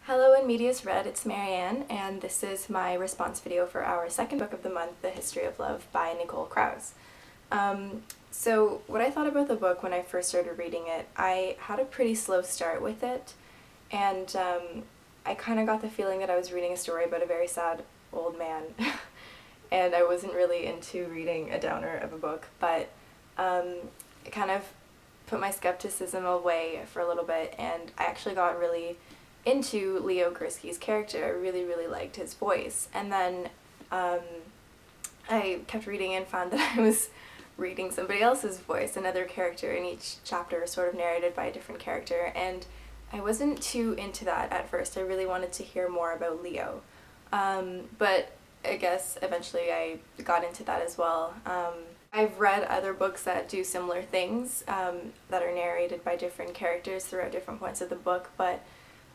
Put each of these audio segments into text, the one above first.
Hello in Medias Red, it's Marianne, and this is my response video for our second book of the month, The History of Love by Nicole Krauss. So what I thought about the book when I first started reading it, I had a pretty slow start with it, and I kind of got the feeling that I was reading a story about a very sad old man, and I wasn't really into reading a downer of a book, but it kind of put my skepticism away for a little bit, and I actually got really into Leo Gursky's character. I really liked his voice, and then I kept reading and found that I was reading somebody else's voice, another character in each chapter sort of narrated by a different character, and I wasn't too into that at first. I really wanted to hear more about Leo, but I guess eventually I got into that as well. I've read other books that do similar things, that are narrated by different characters throughout different points of the book, but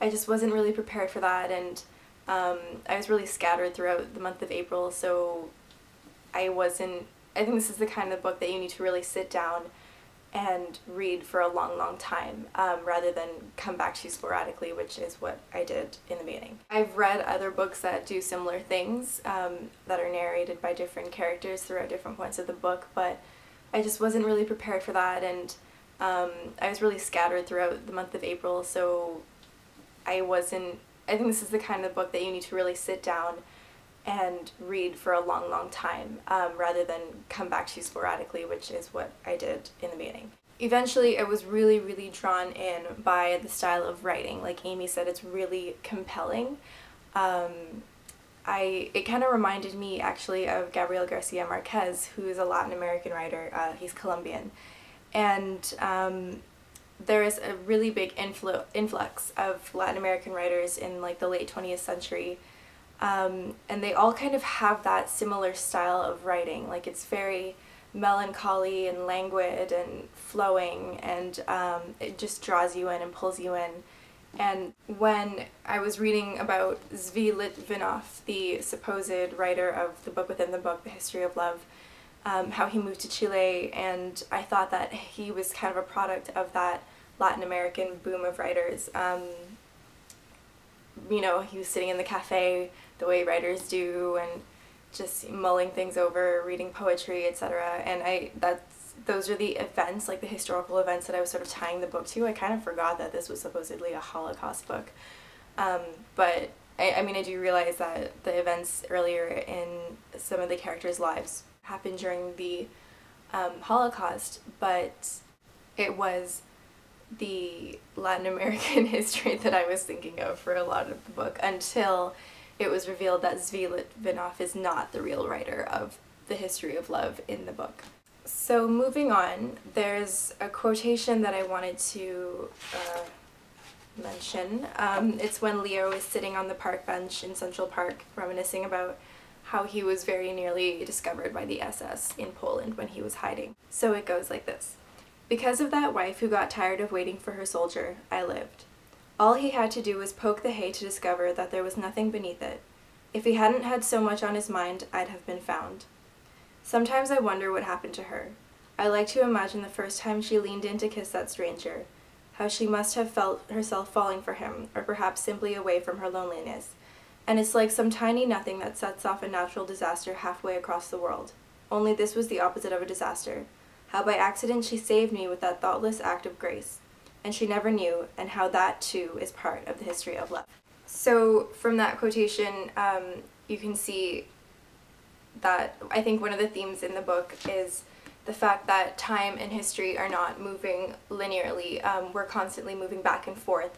I just wasn't really prepared for that, and I was really scattered throughout the month of April, so I think this is the kind of book that you need to really sit down and read for a long time, rather than come back to sporadically, which is what I did in the beginning. I've read other books that do similar things, that are narrated by different characters throughout different points of the book, but I just wasn't really prepared for that, and I was really scattered throughout the month of April, so I think this is the kind of book that you need to really sit down and read for a long time, rather than come back to sporadically, which is what I did in the beginning. Eventually I was really drawn in by the style of writing. Like Amy said, it's really compelling. It kind of reminded me actually of Gabriel Garcia Marquez, who is a Latin American writer. He's Colombian, and there is a really big influx of Latin American writers in like the late 20th century, and they all kind of have that similar style of writing. Like it's very melancholy and languid and flowing, and it just draws you in and pulls you in. And when I was reading about Zvi Litvinov, the supposed writer of the book within the book, The History of Love, how he moved to Chile, and I thought that he was kind of a product of that Latin American boom of writers. You know, he was sitting in the cafe the way writers do and just mulling things over, reading poetry, etc. And those are the events, like the historical events, that I was sort of tying the book to. I kind of forgot that this was supposedly a Holocaust book. But I mean, I do realize that the events earlier in some of the characters' lives happened during the Holocaust, but it was the Latin American history that I was thinking of for a lot of the book, until it was revealed that Zvi Litvinov is not the real writer of The History of Love in the book. So moving on, there's a quotation that I wanted to mention. It's when Leo is sitting on the park bench in Central Park reminiscing about how he was very nearly discovered by the SS in Poland when he was hiding. So it goes like this. Because of that wife who got tired of waiting for her soldier, I lived. All he had to do was poke the hay to discover that there was nothing beneath it. If he hadn't had so much on his mind, I'd have been found. Sometimes I wonder what happened to her. I like to imagine the first time she leaned in to kiss that stranger, how she must have felt herself falling for him, or perhaps simply away from her loneliness. And it's like some tiny nothing that sets off a natural disaster halfway across the world. Only this was the opposite of a disaster. How by accident she saved me with that thoughtless act of grace. And she never knew, and how that too is part of the history of love. So from that quotation, you can see that I think one of the themes in the book is the fact that time and history are not moving linearly. We're constantly moving back and forth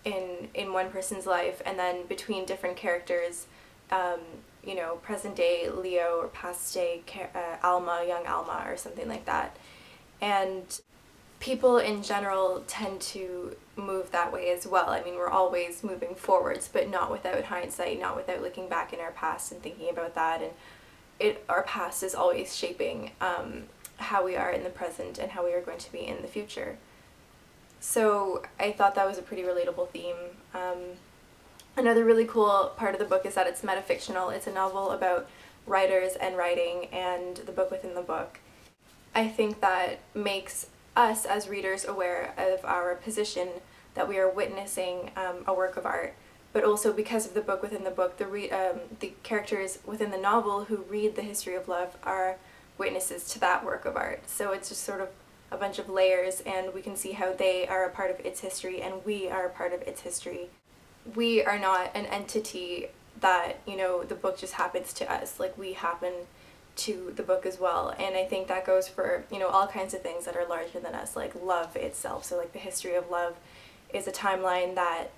in one person's life, and then between different characters, you know, present day Leo or past day Alma, young Alma, or something like that. And people in general tend to move that way as well. I mean, we're always moving forwards, but not without hindsight, not without looking back in our past and thinking about that. And our past is always shaping how we are in the present and how we are going to be in the future. So I thought that was a pretty relatable theme. Another really cool part of the book is that it's metafictional. It's a novel about writers and writing and the book within the book. I think that makes us as readers aware of our position, that we are witnessing a work of art but also because of the book within the book, the characters within the novel who read the history of love are witnesses to that work of art. So it's just sort of a bunch of layers, and we can see how they are a part of its history and we are a part of its history. We are not an entity that, you know, the book just happens to us. Like, we happen to the book as well. And I think that goes for, you know, all kinds of things that are larger than us, like love itself. So like the history of love is a timeline that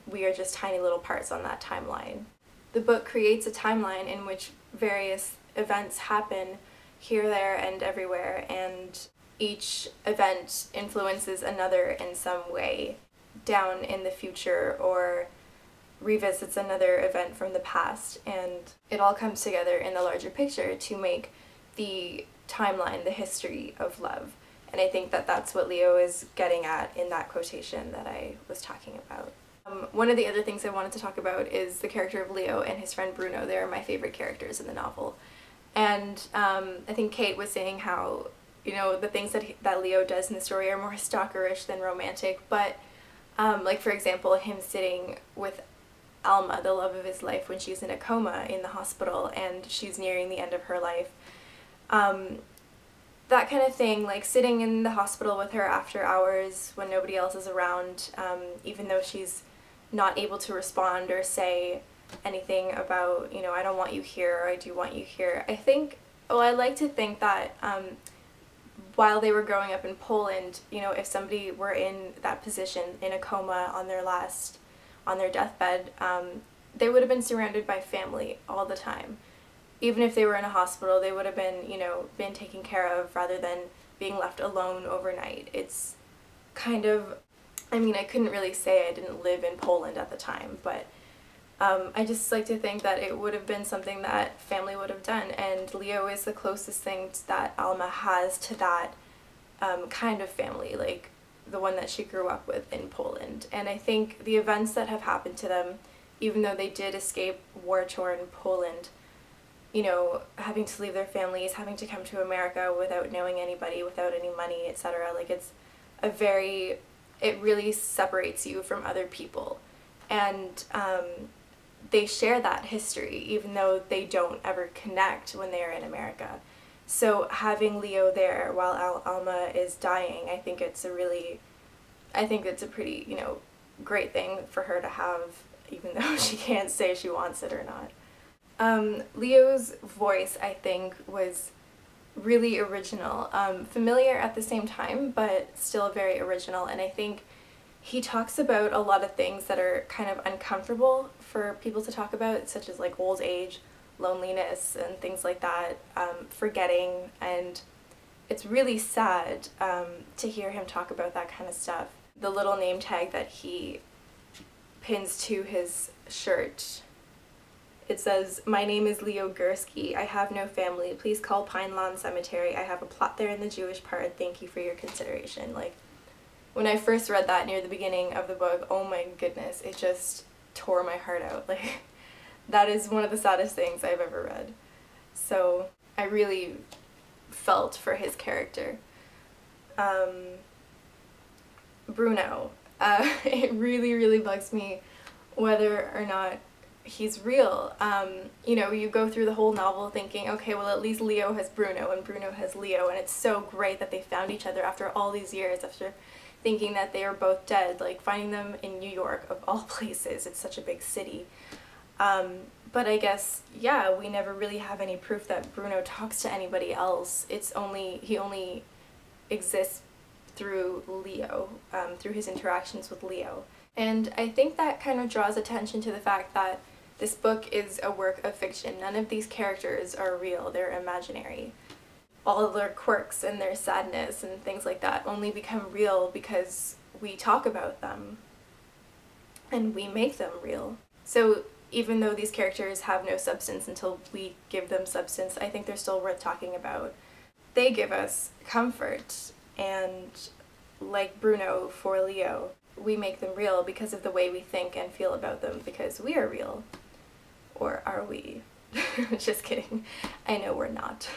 we are just tiny little parts on that timeline. The book creates a timeline in which various events happen here, there, and everywhere, and each event influences another in some way down in the future or revisits another event from the past, and it all comes together in the larger picture to make the timeline the history of love. And I think that that's what Leo is getting at in that quotation that I was talking about. One of the other things I wanted to talk about is the character of Leo and his friend Bruno. They're my favorite characters in the novel. And I think Kate was saying how, you know, the things that Leo does in the story are more stalkerish than romantic, but like, for example, him sitting with Alma, the love of his life, when she's in a coma in the hospital and she's nearing the end of her life. That kind of thing, like sitting in the hospital with her after hours when nobody else is around, even though she's not able to respond or say anything about, you know, I don't want you here or I do want you here. I think, well, I like to think that while they were growing up in Poland, you know, if somebody were in that position, in a coma on their deathbed, they would have been surrounded by family all the time. Even if they were in a hospital, they would have been, you know, been taken care of rather than being left alone overnight. It's kind of, I mean, I couldn't really say I didn't live in Poland at the time, but I just like to think that it would have been something that family would have done, and Leo is the closest thing that Alma has to that kind of family, like the one that she grew up with in Poland. And I think the events that have happened to them, even though they did escape war-torn Poland, you know, having to leave their families, having to come to America without knowing anybody, without any money, etc., like it's a very, it really separates you from other people. And they share that history, even though they don't ever connect when they are in America. So having Leo there while Alma is dying, I think it's a pretty, you know, great thing for her to have, even though she can't say she wants it or not. Leo's voice, I think, was really original. Familiar at the same time, but still very original, and I think he talks about a lot of things that are kind of uncomfortable for people to talk about, such as like old age, loneliness, and things like that, forgetting, and it's really sad to hear him talk about that kind of stuff. The little name tag that he pins to his shirt, it says, "My name is Leo Gursky. I have no family. Please call Pine Lawn Cemetery. I have a plot there in the Jewish part. Thank you for your consideration." Like, when I first read that near the beginning of the book, oh my goodness, it just tore my heart out. Like, that is one of the saddest things I've ever read. So I really felt for his character. Bruno, it really, really bugs me whether or not he's real. You know, you go through the whole novel thinking, okay, well, at least Leo has Bruno and Bruno has Leo, and it's so great that they found each other after all these years, after thinking that they are both dead, like finding them in New York, of all places. It's such a big city. But I guess, yeah, we never really have any proof that Bruno talks to anybody else. He only exists through Leo, through his interactions with Leo. And I think that kind of draws attention to the fact that this book is a work of fiction. None of these characters are real, they're imaginary. All of their quirks and their sadness and things like that only become real because we talk about them and we make them real. So even though these characters have no substance until we give them substance, I think they're still worth talking about. They give us comfort, and like Bruno for Leo, we make them real because of the way we think and feel about them, because we are real. Or are we? Just kidding. I know we're not.